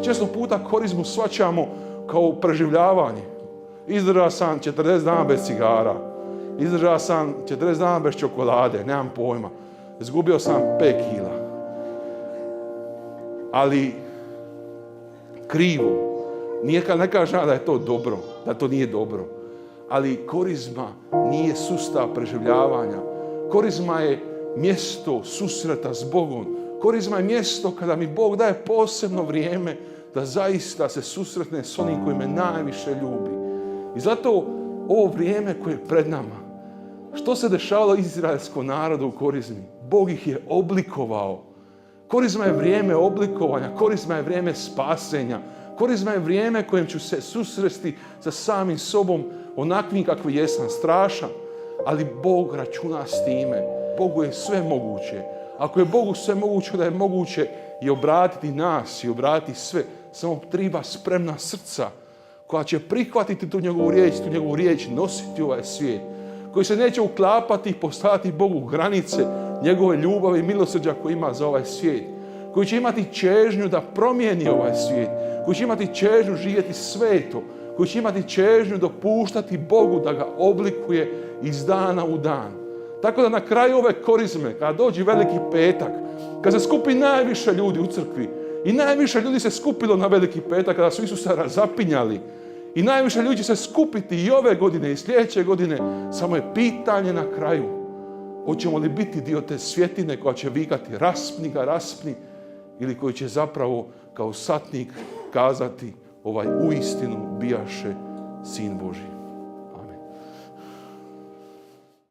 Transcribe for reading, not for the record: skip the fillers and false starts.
često puta korizmu shvaćamo kao preživljavanje. Izdržao sam 40 dana bez cigara. Izdržao sam 40 dana bez čokolade, nemam pojma. Izgubio sam 5 kila. Ali krivo. Ne kažem da je to dobro, da to nije dobro. Ali korizma nije sustav preživljavanja. Korizma je mjesto susreta s Bogom. Korizma je mjesto kada mi Bog daje posebno vrijeme da zaista se susretne s onim koji me najviše ljubi. I zato ovo vrijeme koje je pred nama, što se dešavalo izraelskom narodu u korizmi? Bog ih je oblikovao. Korizma je vrijeme oblikovanja, korizma je vrijeme spasenja, korizma je vrijeme kojem ću se susresti sa samim sobom onakvim kakvi jesam, strašan. Ali Bog računa s time. Bogu je sve moguće. Ako je Bogu sve moguće, da je moguće i obratiti nas i obratiti sve. Samo treba spremna srca koja će prihvatiti tu njegovu riječ, nositi ovaj svijet. Koji se neće uklapati i postaviti Bogu granice njegove ljubavi i milosrđa koji ima za ovaj svijet. Koji će imati čežnju da promijeni ovaj svijet. Koji će imati čežnju živjeti sveto. Koji će imati čežnju dopuštati Bogu da ga oblikuje iz dana u dan. Tako da na kraju ove korizme, kada dođe Veliki petak, kada se skupi najviše ljudi u crkvi i najviše ljudi se skupilo na Veliki petak kada su Isusa razapinjali i najviše ljudi će se skupiti i ove godine i sljedeće godine, samo je pitanje na kraju. Hoćemo li biti dio te svjetine koja će vikati raspni ga, raspni, ili koji će zapravo kao satnik kazati ovaj uistinu bijaše Sin Božji.